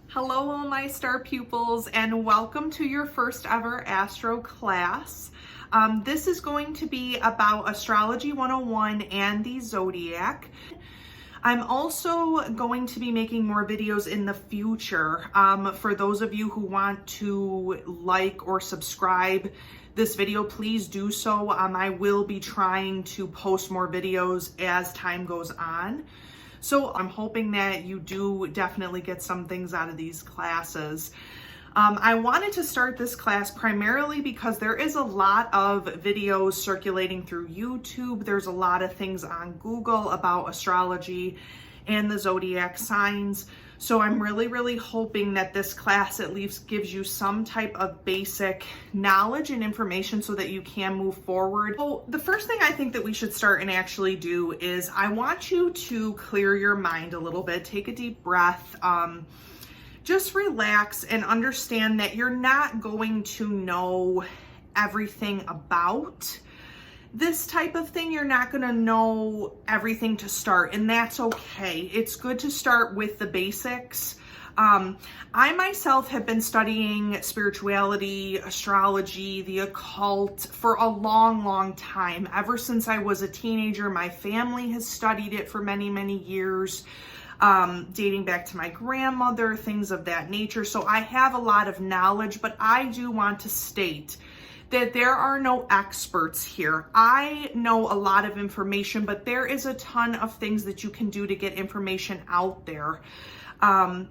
Hello, all my star pupils, and welcome to your first ever Astro class. This is going to be about Astrology 101 and the Zodiac. I'm also going to be making more videos in the future. For those of you who want to like or subscribe this video, please do so. I will be trying to post more videos as time goes on. So I'm hoping that you do definitely get some things out of these classes. I wanted to start this class primarily because there is a lot of videos circulating through YouTube. There's a lot of things on Google about astrology and the zodiac signs. So I'm really hoping that this class at least gives you some type of basic knowledge and information so that you can move forward. So the first thing I think that we should start and actually do is I want you to clear your mind a little bit, take a deep breath, just relax and understand that you're not going to know everything about this type of thing. You're not going to know everything to start, and that's okay. It's good to start with the basics. I myself have been studying spirituality, astrology, the occult for a long time. Ever since I was a teenager, my family has studied it for many years, dating back to my grandmother, things of that nature. So I have a lot of knowledge, but I do want to state that there are no experts here. I know a lot of information, but there is a ton of things that you can do to get information out there.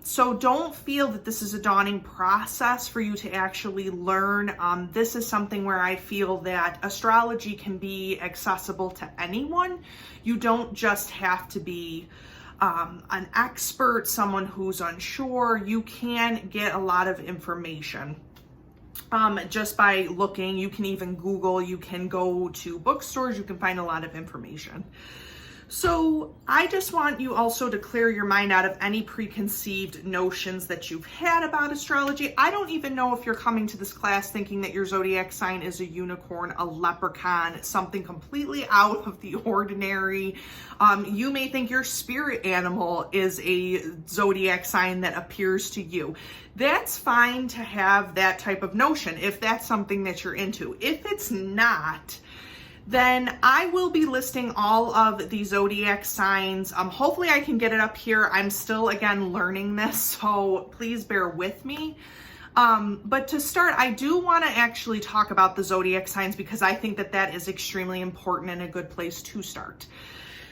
So don't feel that this is a daunting process for you to actually learn. This is something where I feel that astrology can be accessible to anyone. You don't just have to be an expert, someone who's unsure. You can get a lot of information. Just by looking. You can even Google, you can go to bookstores, you can find a lot of information. So I just want you also to clear your mind out of any preconceived notions that you've had about astrology. I don't even know if you're coming to this class thinking that your zodiac sign is a unicorn, a leprechaun, something completely out of the ordinary. You may think your spirit animal is a zodiac sign that appears to you. That's fine to have that type of notion if that's something that you're into. If it's not, then I will be listing all of the zodiac signs. Hopefully I can get it up here. I'm still, again, learning this, so please bear with me. But to start, I do want to actually talk about the zodiac signs because I think that that is extremely important and a good place to start.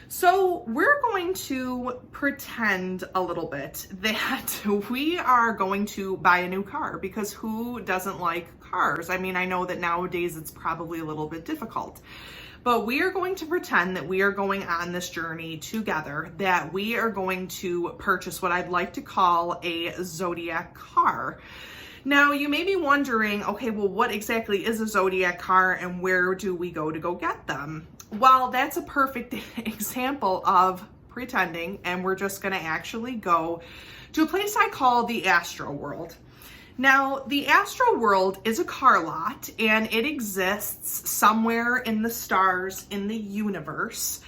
So we're going to pretend a little bit that we are going to buy a new car, because who doesn't like cars? I mean, I know that nowadays it's probably a little bit difficult, but we are going to pretend that we are going on this journey together, that we are going to purchase what I'd like to call a zodiac car. Now, you may be wondering, okay, well, what exactly is a zodiac car and where do we go to go get them? Well, that's a perfect example of pretending, and we're just going to actually go to a place I call the Astro World. Now, the Astro World is a car lot, and it exists somewhere in the stars in the universe.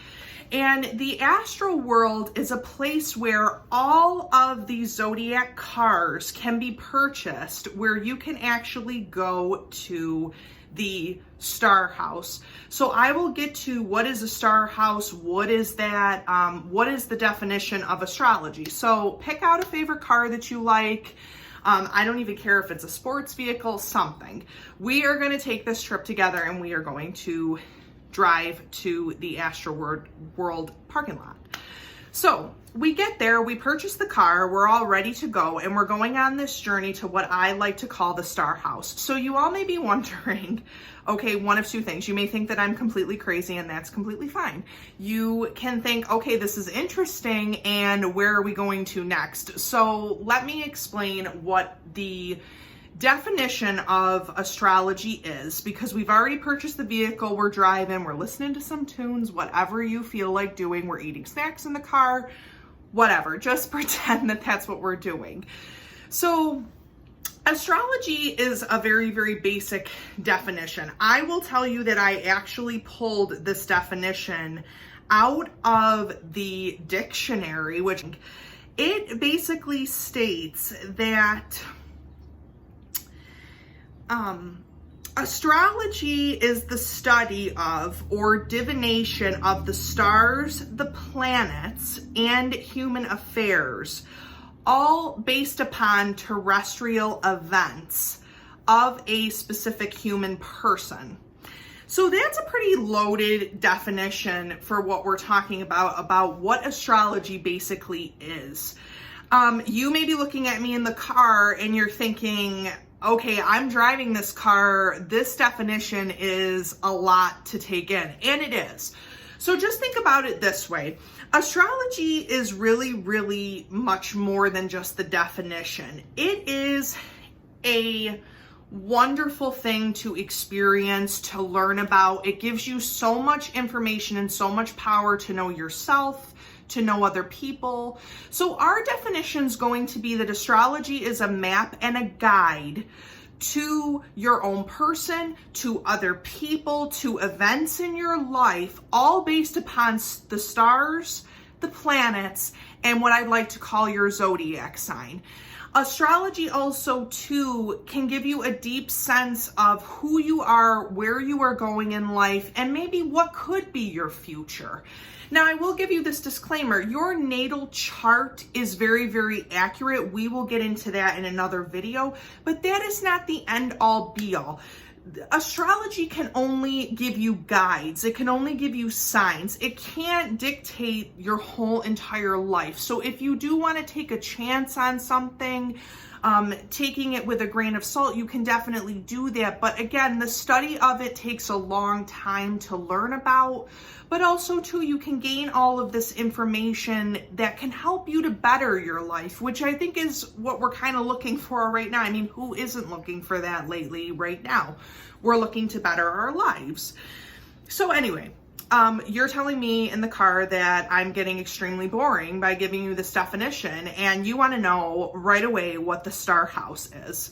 And the Astro World is a place where all of these zodiac cars can be purchased, where you can actually go to the star house. So I will get to what is a star house, what is that, what is the definition of astrology. So pick out a favorite car that you like. I don't even care if it's a sports vehicle, something. We are going to take this trip together and we are going to drive to the Astro World parking lot. So we get there, we purchase the car, we're all ready to go, and we're going on this journey to what I like to call the star house. So you all may be wondering, okay, one of two things. You may think that I'm completely crazy, and that's completely fine. You can think, okay, this is interesting, and where are we going to next? So let me explain what the definition of astrology is, because we've already purchased the vehicle, we're driving, we're listening to some tunes, whatever you feel like doing, we're eating snacks in the car, whatever, just pretend that that's what we're doing. So astrology is a very basic definition. I will tell you that I actually pulled this definition out of the dictionary, which It basically states that astrology is the study of or divination of the stars, the planets, and human affairs, all based upon terrestrial events of a specific human person. So that's a pretty loaded definition for what we're talking about what astrology basically is. You may be looking at me in the car and you're thinking, okay, I'm driving this car. This definition is a lot to take in, and it is. So just think about it this way. Astrology is really, really much more than just the definition. It is a wonderful thing to experience, to learn about. It gives you so much information and so much power to know yourself, to know other people. So our definition is going to be that astrology is a map and a guide to your own person, to other people, to events in your life, all based upon the stars, the planets, and what I'd like to call your zodiac sign. Astrology also, too, can give you a deep sense of who you are, where you are going in life, and maybe what could be your future. Now, I will give you this disclaimer. Your natal chart is very, very accurate. We will get into that in another video, but that is not the end-all, be-all. Astrology can only give you guides. It can only give you signs. It can't dictate your whole entire life. So if you do want to take a chance on something, taking it with a grain of salt, you can definitely do that. But again, the study of it takes a long time to learn about, but also too, you can gain all of this information that can help you to better your life, which I think is what we're kind of looking for right now. I mean, who isn't looking for that lately right now? We're looking to better our lives. So anyway, you're telling me in the car that I'm getting extremely boring by giving you this definition, and you want to know right away what the star house is.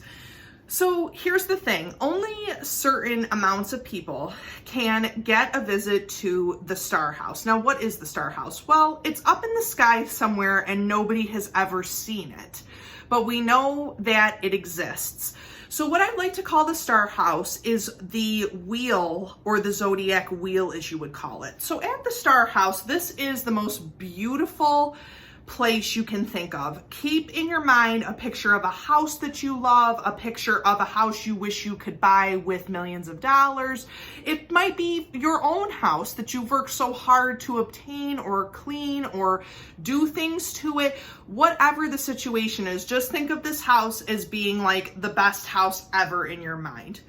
So here's the thing. Only certain amounts of people can get a visit to the star house. Now, what is the star house? Well, it's up in the sky somewhere and nobody has ever seen it, but we know that it exists. So what I'd like to call the star house is the wheel, or the zodiac wheel as you would call it. So at the star house, this is the most beautiful place you can think of. Keep in your mind a picture of a house that you love, a picture of a house you wish you could buy with millions of dollars. It might be your own house that you've worked so hard to obtain or clean or do things to it. Whatever the situation is, just think of this house as being like the best house ever in your mind.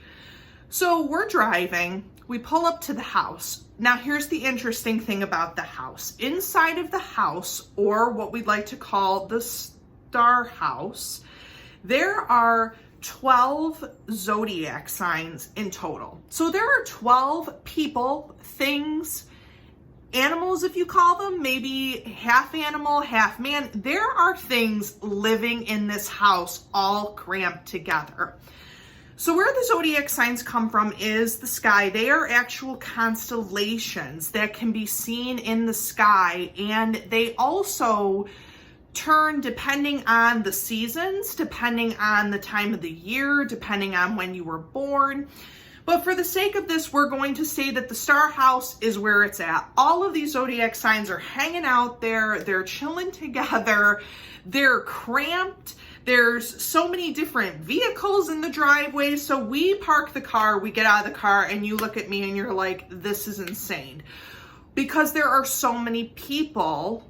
So we're driving, we pull up to the house. Now here's the interesting thing about the house. Inside of the house, or what we'd like to call the star house, there are 12 zodiac signs in total. So there are 12 people, things, animals, if you call them, maybe half animal, half man. There are things living in this house all cramped together. So where the zodiac signs come from is the sky. They are actual constellations that can be seen in the sky, and they also turn depending on the seasons, depending on the time of the year, depending on when you were born. But for the sake of this, we're going to say that the star house is where it's at. All of these zodiac signs are hanging out there. They're chilling together. They're cramped. There's so many different vehicles in the driveway. So we park the car, we get out of the car, and you look at me and you're like, this is insane. Because there are so many people,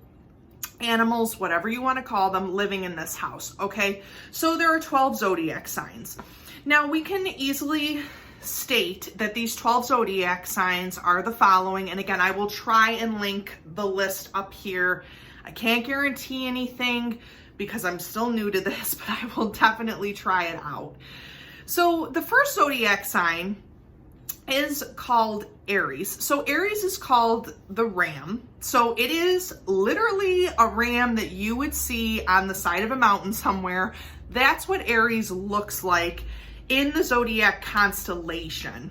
animals, whatever you want to call them, living in this house, okay? So there are 12 zodiac signs. Now we can easily state that these 12 zodiac signs are the following. And again, I will try and link the list up here. I can't guarantee anything because I'm still new to this, but I will definitely try it out. So the first zodiac sign is called Aries. So Aries is called the ram. So it is literally a ram that you would see on the side of a mountain somewhere. That's what Aries looks like in the zodiac constellation.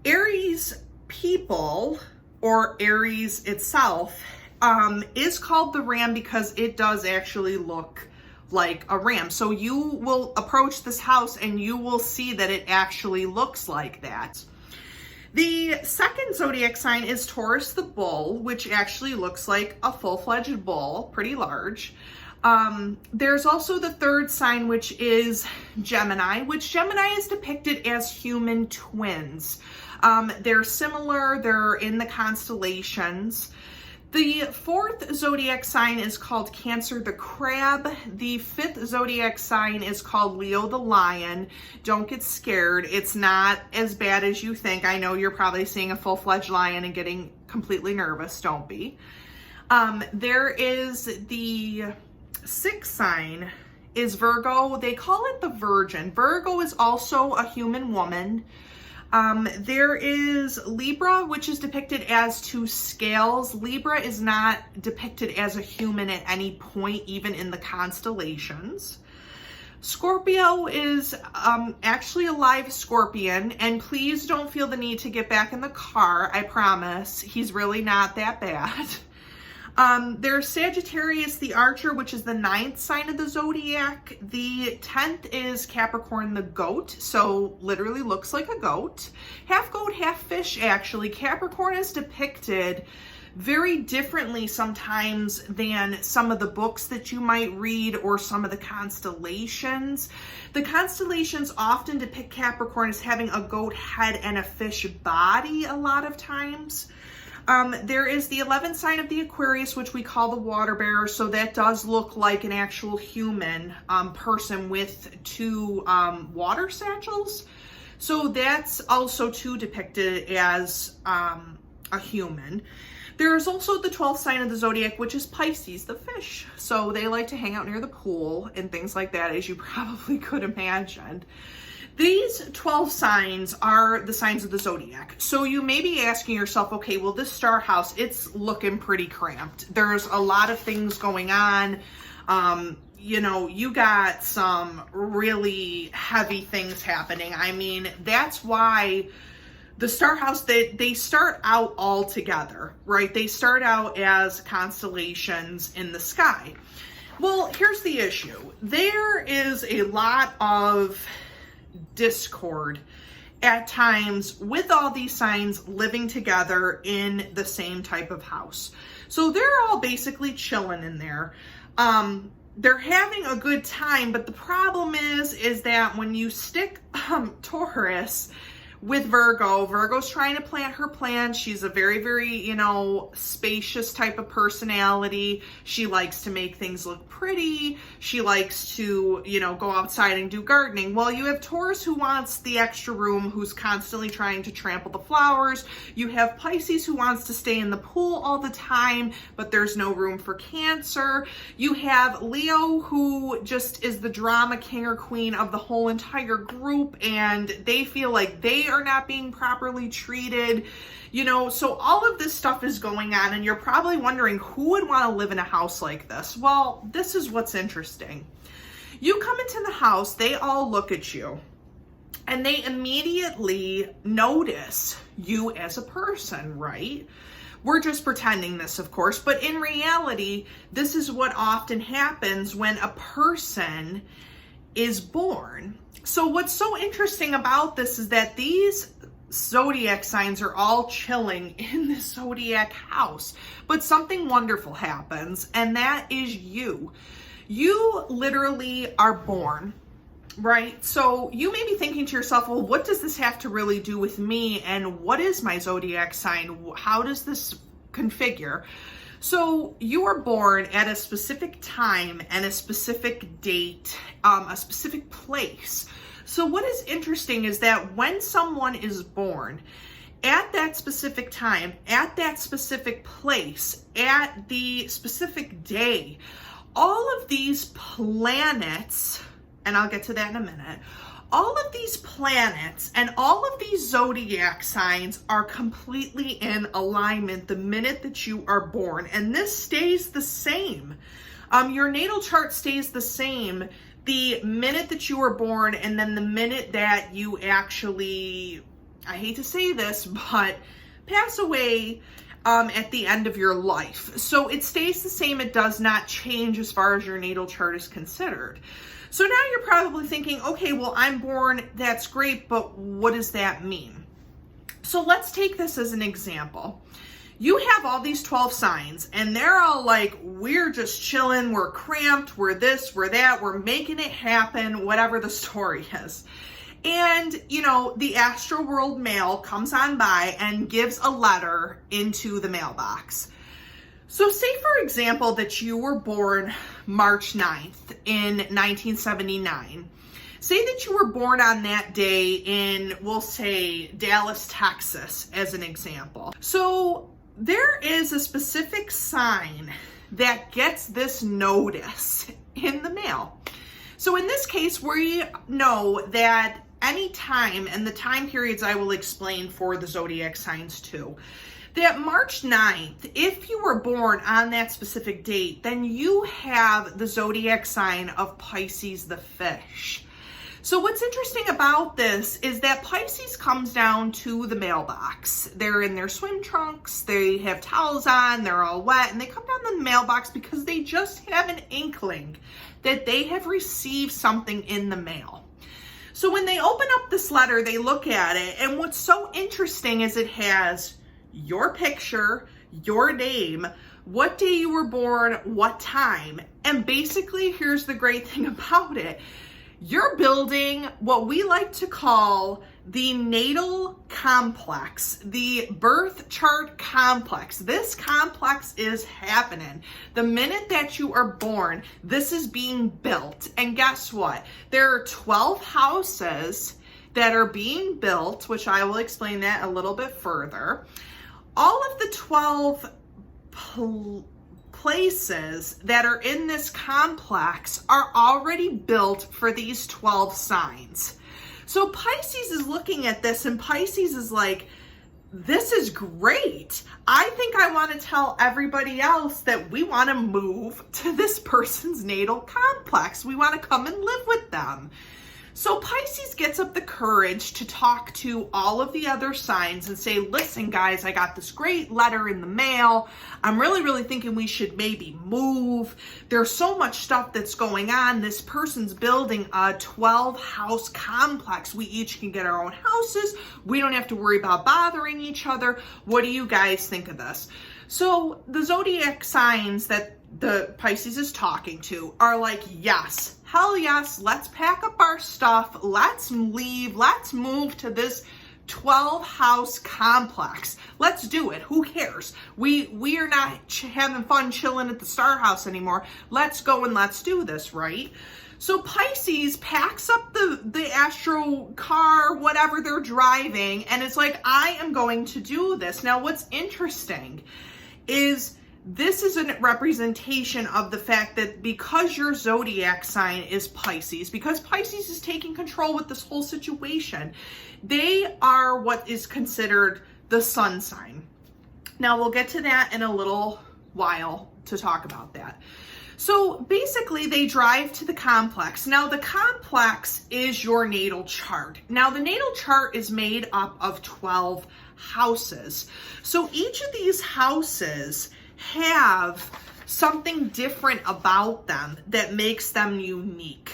Aries people, or Aries itself, is called the ram because it does actually look like a ram. So you will approach this house and you will see that it actually looks like that. The second zodiac sign is Taurus the bull, which actually looks like a full-fledged bull, pretty large. There's also the third sign, which is Gemini, which Gemini is depicted as human twins. They're similar, they're in the constellations. The fourth zodiac sign is called Cancer the crab. The fifth zodiac sign is called Leo the lion. Don't get scared. It's not as bad as you think. I know you're probably seeing a full-fledged lion and getting completely nervous. Don't be. There is the sixth sign is Virgo. They call it the Virgin. Virgo is also a human woman. There is Libra, which is depicted as two scales. Libra is not depicted as a human at any point, even in the constellations. Scorpio is actually a live scorpion, and please don't feel the need to get back in the car. I promise. He's really not that bad. There's Sagittarius the Archer, which is the 9th sign of the zodiac. The 10th is Capricorn the goat, so literally looks like a goat. Half goat, half fish, actually. Capricorn is depicted very differently sometimes than some of the books that you might read or some of the constellations. The constellations often depict Capricorn as having a goat head and a fish body a lot of times. There is the 11th sign of the Aquarius, which we call the water bearer. So that does look like an actual human person with two water satchels. So that's also too depicted as a human. There is also the 12th sign of the zodiac, which is Pisces, the fish. So they like to hang out near the pool and things like that, as you probably could imagine. These 12 signs are the signs of the zodiac. So you may be asking yourself, okay, well, this star house, it's looking pretty cramped. There's a lot of things going on. You know, you got some really heavy things happening. I mean, that's why the star house, they start out all together, right? They start out as constellations in the sky. Well, here's the issue. There is a lot of discord at times with all these signs living together in the same type of house. So they're all basically chilling in there. They're having a good time, but the problem is that when you stick Taurus with Virgo, Virgo's trying to plant her plans. She's a very, very, you know, spacious type of personality. She likes to make things look pretty. She likes to, you know, go outside and do gardening. Well, you have Taurus who wants the extra room, who's constantly trying to trample the flowers. You have Pisces who wants to stay in the pool all the time, but there's no room for Cancer. You have Leo, who just is the drama king or queen of the whole entire group, and they feel like they are not being properly treated, you know. So all of this stuff is going on, and you're probably wondering who would want to live in a house like this. Well, this is what's interesting. You come into the house, they all look at you, and they immediately notice you as a person, right? We're just pretending this, of course, but in reality, this is what often happens when a person is born. So what's so interesting about this is that these zodiac signs are all chilling in the zodiac house, but something wonderful happens, and that is you. You literally are born, right? So you may be thinking to yourself, well, what does this have to really do with me? And what is my zodiac sign? How does this configure? So you were born at a specific time and a specific date, a specific place. So what is interesting is that when someone is born at that specific time, at that specific place, at the specific day, all of these planets, and I'll get to that in a minute, all of these planets and all of these zodiac signs are completely in alignment the minute that you are born. And this stays the same. Your natal chart stays the same the minute that you were born, and then the minute that you actually, I hate to say this, but pass away. at the end of your life. So it stays the same. It does not change as far as your natal chart is considered. So now you're probably thinking, okay, well, I'm born, that's great, but what does that mean? So let's take this as an example. You have all these 12 signs and they're all like, we're just chilling, we're cramped, we're this, we're that, we're making it happen, whatever the story is. And, you know, the Astro World mail comes on by and gives a letter into the mailbox. So say, for example, that you were born March 9th in 1979. Say that you were born on that day in, we'll say, Dallas, Texas, as an example. So there is a specific sign that gets this notice in the mail. So in this case, we know that any time, and the time periods I will explain for the zodiac signs too, that March 9th, if you were born on that specific date, then you have the zodiac sign of Pisces the fish. So what's interesting about this is that Pisces comes down to the mailbox. They're in their swim trunks, they have towels on, they're all wet, and they come down to the mailbox because they just have an inkling that they have received something in the mail. So when they open up this letter, they look at it, and what's so interesting is it has your picture, your name, what day you were born, what time, and basically here's the great thing about it. You're building what we like to call the natal complex, the birth chart complex. This complex is happening. The minute that you are born, this is being built. And guess what? There are 12 houses that are being built, which I will explain that a little bit further. All of the 12 places that are in this complex are already built for these 12 signs. So Pisces is looking at this and Pisces is like, this is great. I think I want to tell everybody else that we want to move to this person's natal complex. We want to come and live with them. So Pisces gets up the courage to talk to all of the other signs and say, listen, guys, I got this great letter in the mail. I'm really thinking we should maybe move. There's so much stuff that's going on. This person's building a 12-house complex. We each can get our own houses. We don't have to worry about bothering each other. What do you guys think of this? So the zodiac signs that the Pisces is talking to are like, yes, hell yes, let's pack up our stuff, let's leave, let's move to this 12-house complex. Let's do it. Who cares? We are not having fun chilling at the Star House anymore. Let's go and let's do this, right? So Pisces packs up the Astro car, whatever they're driving, and it's like, I am going to do this. Now, what's interesting is this is a representation of the fact that because your zodiac sign is Pisces, because Pisces is taking control with this whole situation, they are what is considered the sun sign. Now, we'll get to that in a little while to talk about that. So basically, they drive to the complex. Now, the complex is your natal chart. Now, the natal chart is made up of 12 houses. So each of these houses have something different about them that makes them unique.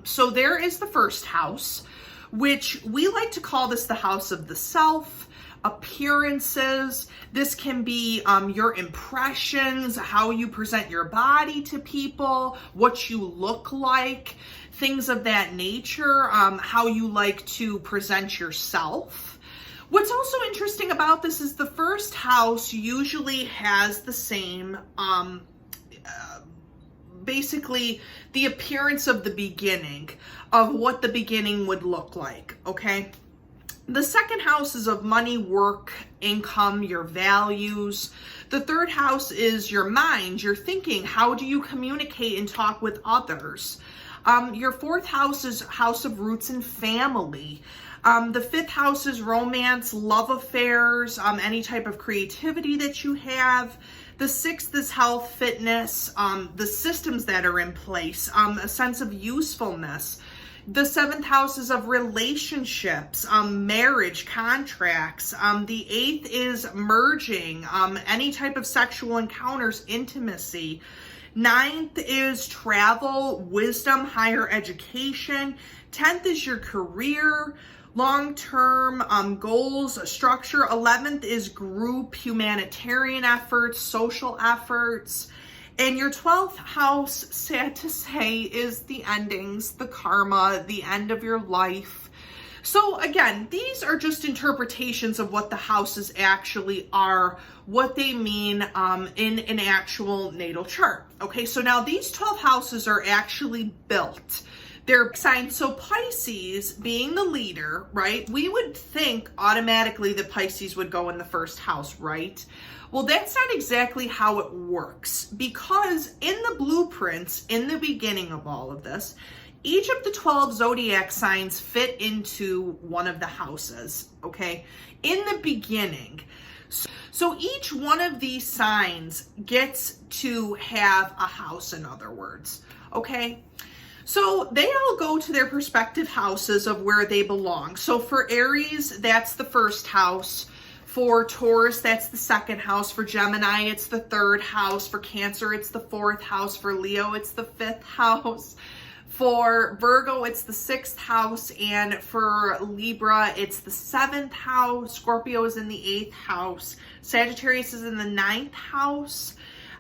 So there is the first house, which we like to call this the house of the self, appearances. This can be your impressions, how you present your body to people, what you look like, things of that nature, how you like to present yourself. What's also interesting about this is the first house usually has the same, basically the appearance of the beginning, of what the beginning would look like, okay? The second house is of money, work, income, your values. The third house is your mind, your thinking. How do you communicate and talk with others? Your fourth house is house of roots and family. The fifth house is romance, love affairs, any type of creativity that you have. The sixth is health, fitness, the systems that are in place, a sense of usefulness. The seventh house is of relationships, marriage, contracts. The eighth is merging, any type of sexual encounters, intimacy. Ninth is travel, wisdom, higher education. 10th is your career, long-term goals, structure. 11th is group, humanitarian efforts, social efforts. And your 12th house, sad to say, is the endings, the karma, the end of your life. So again, these are just interpretations of what the houses actually are, what they mean in an actual natal chart. Okay, so now these 12 houses are actually built. They're signs. So Pisces being the leader, right? We would think automatically that Pisces would go in the first house, right? Well, that's not exactly how it works, because in the blueprints, in the beginning of all of this, each of the 12 zodiac signs fit into one of the houses, okay? In the beginning. So each one of these signs gets to have a house, in other words, okay? So they all go to their respective houses of where they belong. So for Aries, that's the first house. For Taurus, that's the second house. For Gemini, it's the third house. For Cancer, it's the fourth house. For Leo, it's the fifth house. For Virgo, it's the sixth house. And for Libra, it's the seventh house. Scorpio is in the eighth house. Sagittarius is in the ninth house.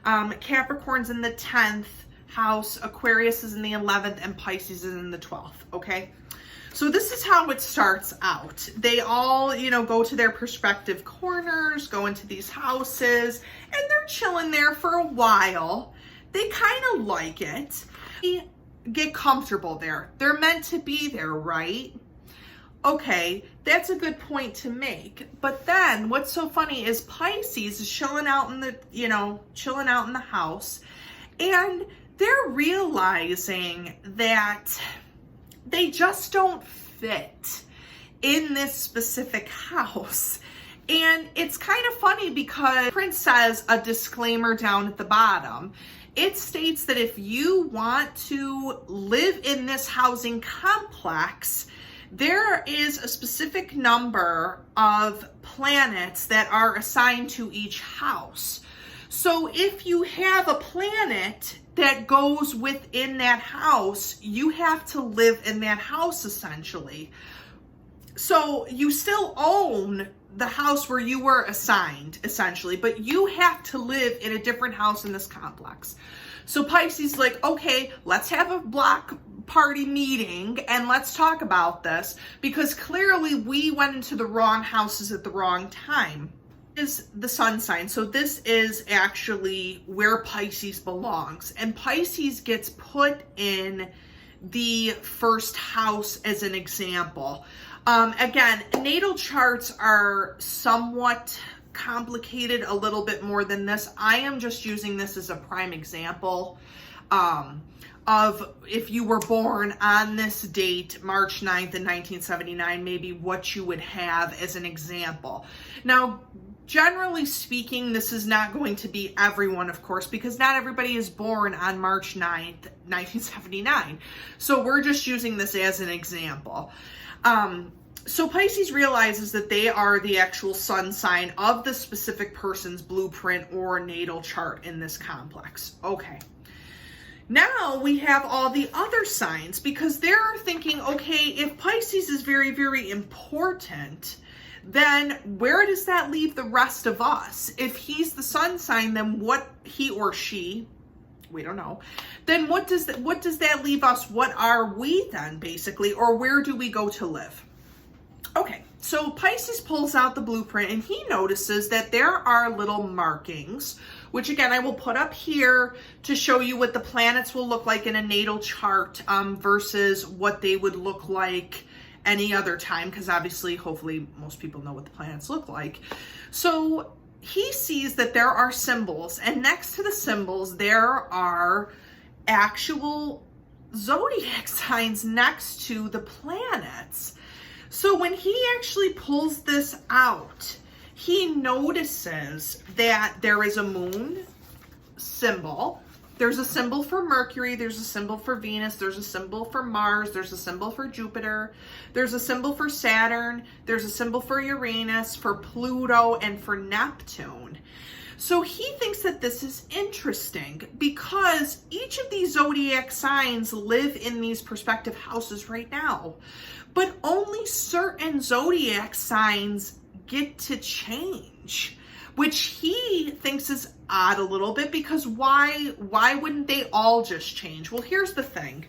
Capricorn's in the 10th house. Aquarius is in the 11th. And Pisces is in the 12th, okay? So this is how it starts out. They all, go to their prospective corners, go into these houses, and they're chilling there for a while. They kind of like it. They get comfortable there. They're meant to be there, right? Okay, that's a good point to make. But then what's so funny is Pisces is chilling out in the house, and they're realizing that they just don't fit in this specific house. And it's kind of funny because Prince says a disclaimer down at the bottom. It states that if you want to live in this housing complex, there is a specific number of planets that are assigned to each house. So if you have a planet that goes within that house, you have to live in that house essentially. So you still own the house where you were assigned essentially, but you have to live in a different house in this complex. So Pisces like, okay, let's have a block party meeting and let's talk about this, because clearly we went into the wrong houses at the wrong time. Is the sun sign. So this is actually where Pisces belongs, and Pisces gets put in the first house as an example. Again, natal charts are somewhat complicated a little bit more than this. I am just using this as a prime example of if you were born on this date, March 9th in 1979, maybe what you would have as an example. Now, generally speaking, this is not going to be everyone, of course, because not everybody is born on March 9th, 1979. So we're just using this as an example. So Pisces realizes that they are the actual sun sign of the specific person's blueprint or natal chart in this complex. Okay. Now we have all the other signs, because they're thinking, okay, if Pisces is very, very important, then where does that leave the rest of us? If he's the sun sign, then what, he or she, we don't know, then what does that leave us? What are we then, basically, or where do we go to live? Okay, so Pisces pulls out the blueprint and he notices that there are little markings, which again, I will put up here to show you what the planets will look like in a natal chart versus what they would look like any other time, because obviously, hopefully, most people know what the planets look like. So he sees that there are symbols, and next to the symbols, there are actual zodiac signs next to the planets. So when he actually pulls this out, he notices that there is a moon symbol, There's a symbol for Mercury, there's a symbol for Venus, there's a symbol for Mars, there's a symbol for Jupiter, there's a symbol for Saturn, there's a symbol for Uranus, for Pluto, and for Neptune. So he thinks that this is interesting because each of these zodiac signs live in these perspective houses right now, but only certain zodiac signs get to change, which he thinks is odd a little bit, because why wouldn't they all just change? Well, here's the thing.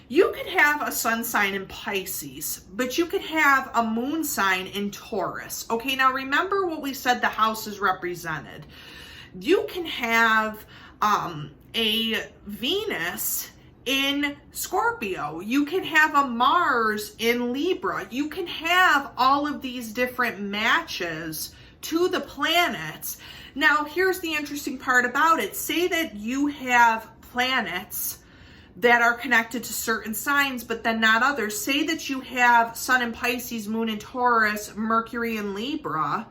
You could have a sun sign in Pisces, but you could have a moon sign in Taurus. Okay, now remember what we said the houses represented. You can have a Venus in Scorpio. You can have a Mars in Libra. You can have all of these different matches to the planets. Now, here's the interesting part about it. Say that you have planets that are connected to certain signs, but then not others. Say that you have Sun in Pisces, Moon in Taurus, Mercury in Libra,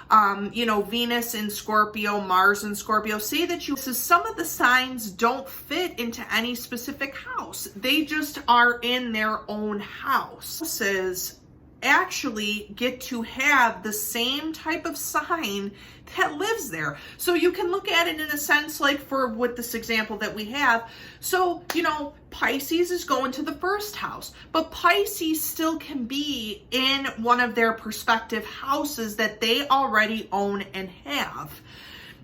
Venus in Scorpio, Mars in Scorpio. Say that some of the signs don't fit into any specific house. They just are in their own house. Houses actually get to have the same type of sign that lives there. So you can look at it in a sense like with this example that we have. So, Pisces is going to the first house, but Pisces still can be in one of their perspective houses that they already own and have.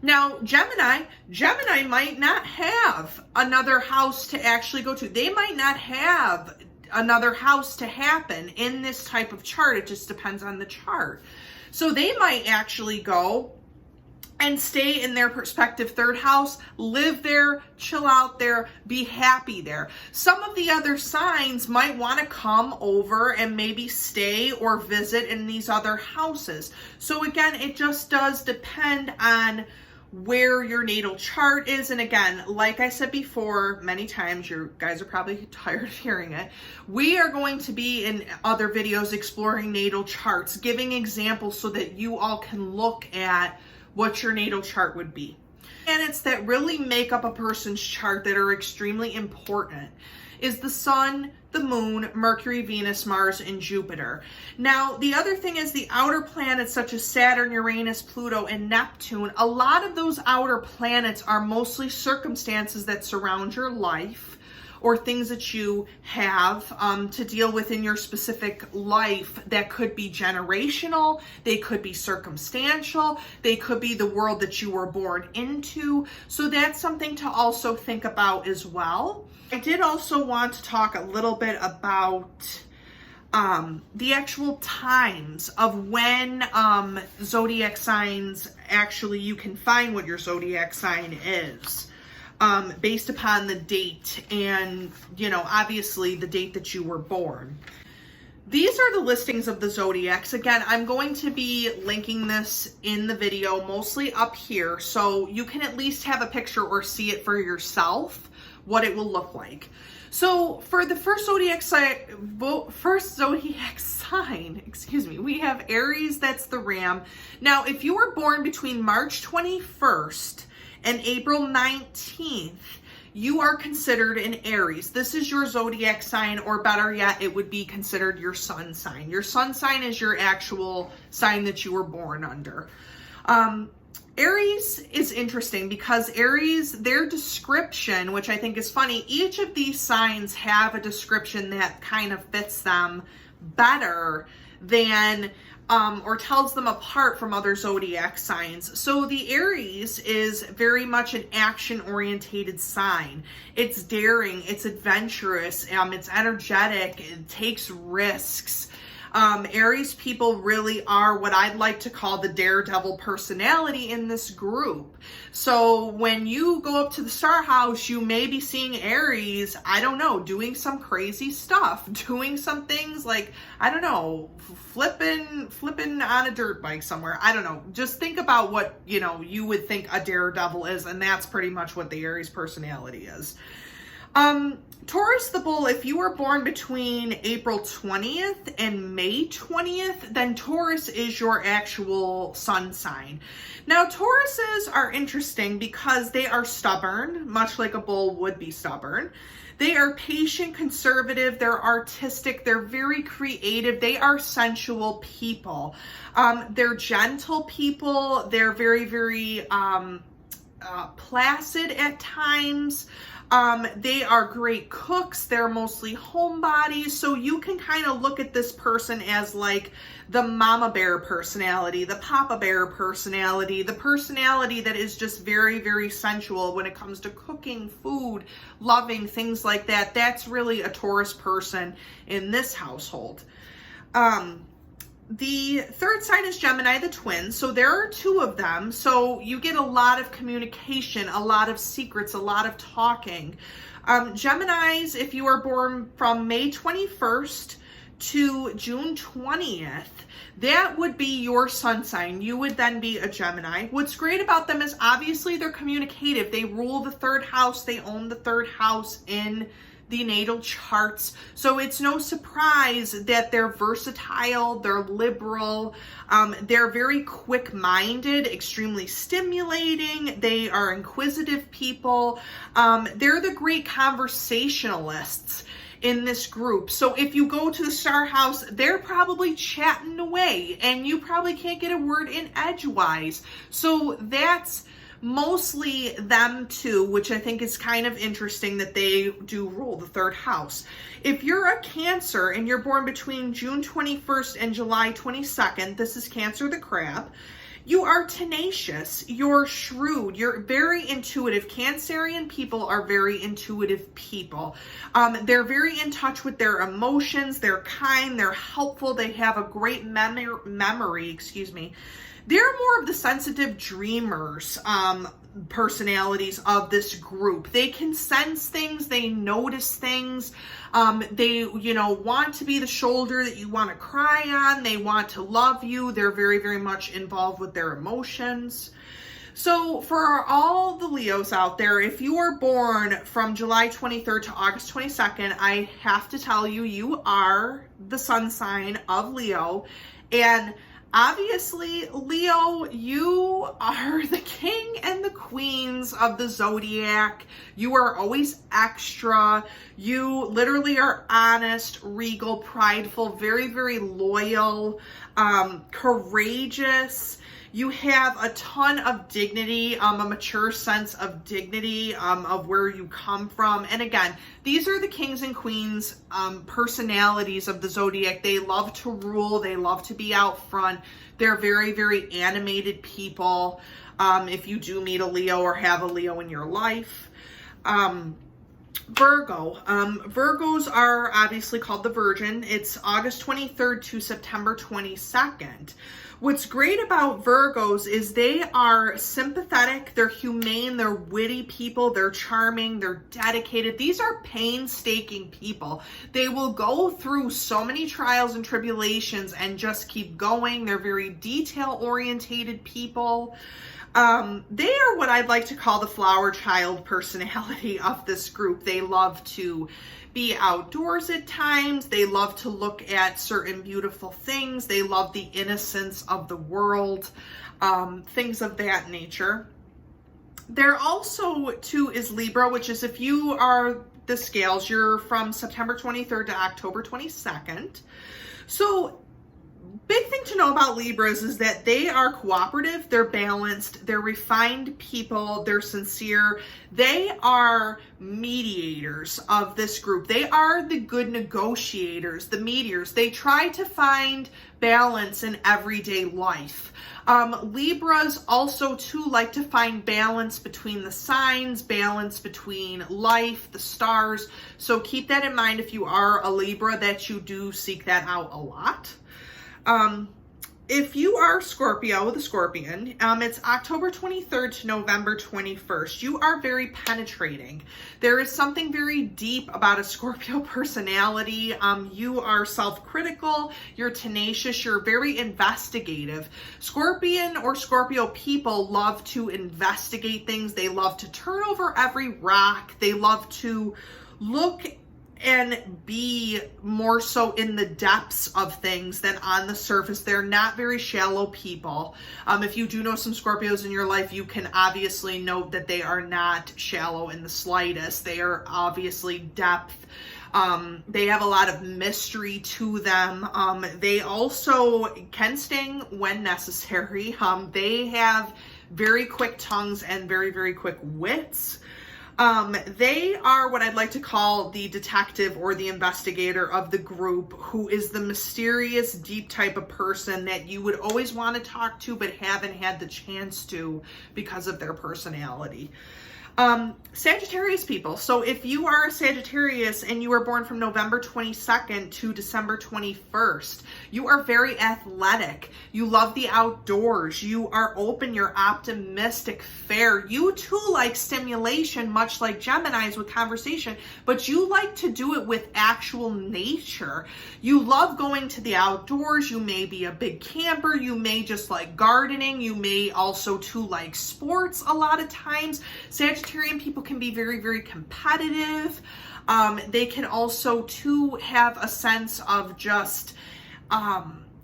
Now, Gemini might not have another house to actually go to. They might not have another house to happen in this type of chart. It just depends on the chart. So they might actually go and stay in their perspective third house, live there, chill out there, be happy there. Some of the other signs might want to come over and maybe stay or visit in these other houses. So again, it just does depend on where your natal chart is. And again, like I said before many times, you guys are probably tired of hearing it, we are going to be in other videos exploring natal charts, giving examples so that you all can look at what your natal chart would be. Planets that really make up a person's chart that are extremely important is the Sun, the Moon, Mercury, Venus, Mars, and Jupiter. Now, the other thing is the outer planets such as Saturn, Uranus, Pluto, and Neptune. A lot of those outer planets are mostly circumstances that surround your life or things that you have to deal with in your specific life that could be generational, they could be circumstantial, they could be the world that you were born into. So that's something to also think about as well. I did also want to talk a little bit about the actual times of when zodiac signs, actually you can find what your zodiac sign is based upon the date and, obviously the date that you were born. These are the listings of the zodiacs. Again, I'm going to be linking this in the video, mostly up here, so you can at least have a picture or see it for yourself, what it will look like. So for the first zodiac sign, we have Aries, that's the Ram. Now, if you were born between March 21st and April 19th, you are considered an Aries. This is your zodiac sign, or better yet, it would be considered your sun sign. Your sun sign is your actual sign that you were born under. Aries is interesting because Aries, their description, which I think is funny, each of these signs have a description that kind of fits them better than or tells them apart from other zodiac signs. So the Aries is very much an action-orientated sign. It's daring, it's adventurous, it's energetic, it takes risks. Aries people really are what I'd like to call the daredevil personality in this group. So when you go up to the star house, you may be seeing Aries, I don't know, doing some crazy stuff, doing some things like, I don't know, flipping on a dirt bike somewhere. I don't know. Just think about what, you would think a daredevil is, and that's pretty much what the Aries personality is. Taurus the Bull, if you were born between April 20th and May 20th, then Taurus is your actual sun sign. Now, Tauruses are interesting because they are stubborn, much like a bull would be stubborn. They are patient, conservative, they're artistic, they're very creative, they are sensual people. They're gentle people, they're very, very placid at times. They are great cooks. They're mostly homebodies. So you can kind of look at this person as like the mama bear personality, the papa bear personality, the personality that is just very, very sensual when it comes to cooking, food, loving, things like that. That's really a Taurus person in this household. The third sign is Gemini, the twins. So there are two of them. So you get a lot of communication, a lot of secrets, a lot of talking. Geminis, if you are born from May 21st to June 20th, that would be your sun sign. You would then be a Gemini. What's great about them is obviously they're communicative. They rule the third house. They own the third house in the natal charts. So it's no surprise that they're versatile, they're liberal, they're very quick-minded, extremely stimulating, they are inquisitive people, they're the great conversationalists in this group. So if you go to the star house, they're probably chatting away and you probably can't get a word in edgewise. So that's mostly them too, which I think is kind of interesting that they do rule the third house. If you're a Cancer and you're born between June 21st and July 22nd, this is Cancer the crab, you are tenacious, you're shrewd, you're very intuitive. Cancerian people are very intuitive people. They're very in touch with their emotions, they're kind, they're helpful, they have a great memory, They're more of the sensitive dreamers, personalities of this group. They can sense things, they notice things, they, want to be the shoulder that you want to cry on, they want to love you, they're very, very much involved with their emotions. So for all the Leos out there, if you are born from July 23rd to August 22nd, I have to tell you, you are the sun sign of Leo. And obviously, Leo, you are the king and the queens of the zodiac. You are always extra. You literally are honest, regal, prideful, very, very loyal, courageous. You have a ton of dignity, a mature sense of dignity, of where you come from. And again, these are the kings and queens personalities of the zodiac. They love to rule. They love to be out front. They're very, very animated people. If you do meet a Leo or have a Leo in your life. Virgo. Virgos are obviously called the Virgin. It's August 23rd to September 22nd. What's great about Virgos is they are sympathetic, they're humane, they're witty people, they're charming, they're dedicated. These are painstaking people. They will go through so many trials and tribulations and just keep going. They're very detail-orientated people. They are what I'd like to call the flower child personality of this group. They love to be outdoors at times. They love to look at certain beautiful things. They love the innocence of the world, things of that nature. There also, too, is Libra, which is if you are the scales, you're from September 23rd to October 22nd. So big thing to know about Libras is that they are cooperative, they're balanced, they're refined people, they're sincere, they are mediators of this group. They are the good negotiators, the mediators. They try to find balance in everyday life. Libras also too like to find balance between the signs, balance between life, the stars. So keep that in mind if you are a Libra, that you do seek that out a lot. if you are Scorpio, the Scorpion, it's October 23rd to November 21st. You are very penetrating. There is something very deep about a Scorpio personality. You are self-critical, you're tenacious, you're very investigative. Scorpion or Scorpio people love to investigate things. They love to turn over every rock. They love to look and be more so in the depths of things than on the surface. They're not very shallow people. If you do know some Scorpios in your life, you can obviously note that they are not shallow in the slightest. They are obviously depth. They have a lot of mystery to them. They also can sting when necessary. They have very quick tongues and very, very quick wits. They are what I'd like to call the detective or the investigator of the group, who is the mysterious, deep type of person that you would always want to talk to but haven't had the chance to because of their personality. Sagittarius people. So if you are a Sagittarius and you were born from November 22nd to December 21st, you are very athletic. You love the outdoors. You are open. You're optimistic, fair. You too like stimulation, much like Geminis with conversation, but you like to do it with actual nature. You love going to the outdoors. You may be a big camper. You may just like gardening. You may also too like sports a lot of times. Sagittarian people can be very, very competitive. They can also too have a sense of just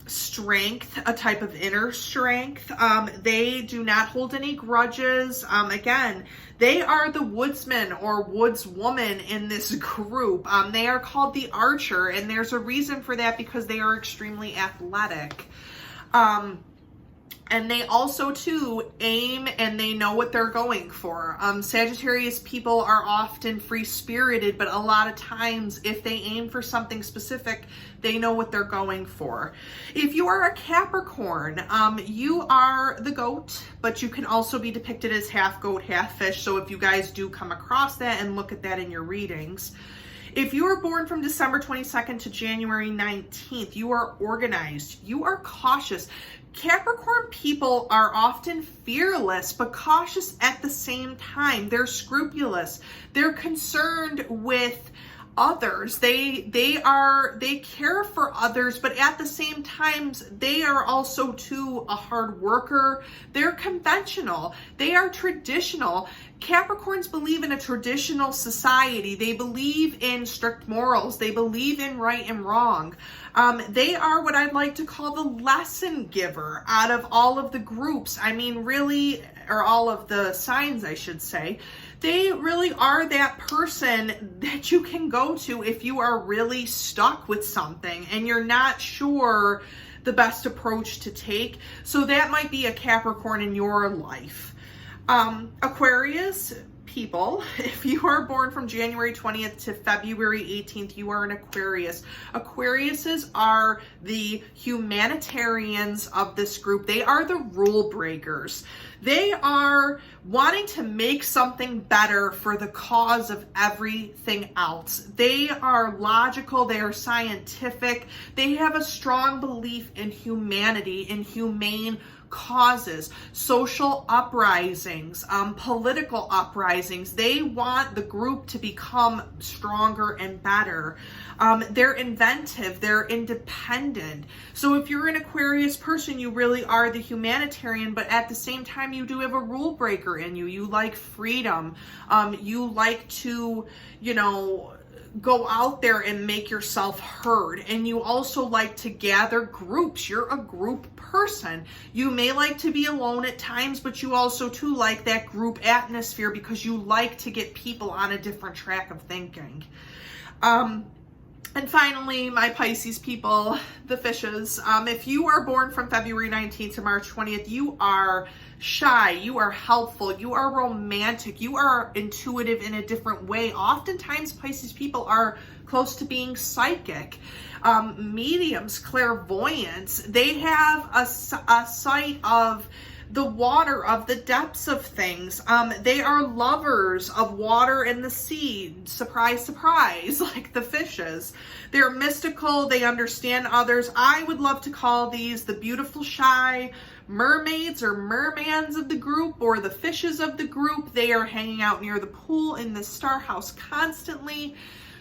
strength, a type of inner strength. They do not hold any grudges. Again, they are the woodsman or woodswoman in this group. They are called the archer, and there's a reason for that because they are extremely athletic. And they also too aim and they know what they're going for. Sagittarius people are often free-spirited, but a lot of times if they aim for something specific, they know what they're going for. If you are a Capricorn, you are the goat, but you can also be depicted as half goat, half fish. So if you guys do come across that and look at that in your readings. If you are born from December 22nd to January 19th, you are organized, you are cautious. Capricorn people are often fearless, but cautious at the same time. They're scrupulous. They're concerned with others. They care for others, but at the same time, they are also too a hard worker. They're conventional. They are traditional. Capricorns believe in a traditional society. They believe in strict morals. They believe in right and wrong. They are what I'd like to call the lesson giver out of all of the groups. I mean, really, or all of the signs, I should say. They really are that person that you can go to if you are really stuck with something and you're not sure the best approach to take. So that might be a Capricorn in your life. Aquarius people, if you are born from January 20th to February 18th, you are an Aquarius. Aquariuses are the humanitarians of this group. They are the rule breakers. They are wanting to make something better for the cause of everything else. They are logical. They are scientific. They have a strong belief in humanity, in humane causes, social uprisings, political uprisings. They want the group to become stronger and better. They're inventive, they're independent. So if you're an Aquarius person, you really are the humanitarian, but at the same time, you do have a rule breaker in you. You like freedom. You like to, go out there and make yourself heard. And you also like to gather groups. You're a group person. You may like to be alone at times, but you also too like that group atmosphere because you like to get people on a different track of thinking. And finally, my Pisces people, the fishes. If you are born from February 19th to March 20th, you are shy, you are helpful, you are romantic, you are intuitive in a different way. Oftentimes, Pisces people are close to being psychic. Mediums, clairvoyants, they have a sight of the water, of the depths of things. They are lovers of water and the sea. Surprise, surprise, like the fishes. They're mystical. They understand others. I would love to call these the beautiful, shy mermaids or mermans of the group, or the fishes of the group. They are hanging out near the pool in the star house constantly.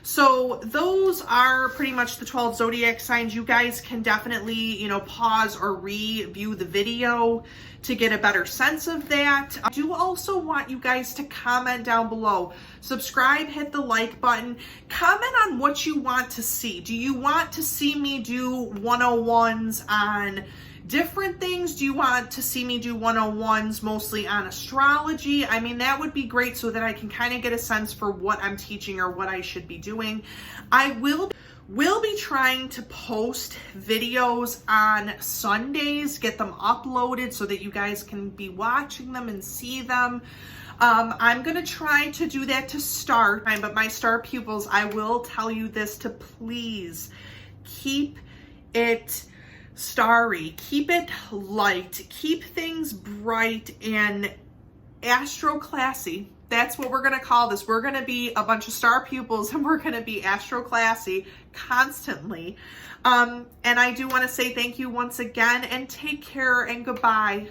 So those are pretty much the 12 zodiac signs. You guys can definitely, pause or review the video to get a better sense of that. I do also want you guys to comment down below. Subscribe, hit the like button. Comment on what you want to see. Do you want to see me do 101s on different things? Do you want to see me do 101s mostly on astrology? I mean, that would be great so that I can kind of get a sense for what I'm teaching or what I should be doing. I will be trying to post videos on Sundays, get them uploaded so that you guys can be watching them and see them. I'm going to try to do that to start, but my star pupils, I will tell you this, to please keep it starry, keep it light, keep things bright and Astroclassy. That's what we're going to call this. We're going to be a bunch of star pupils and we're going to be Astroclassy constantly. And I do want to say thank you once again, and take care and goodbye.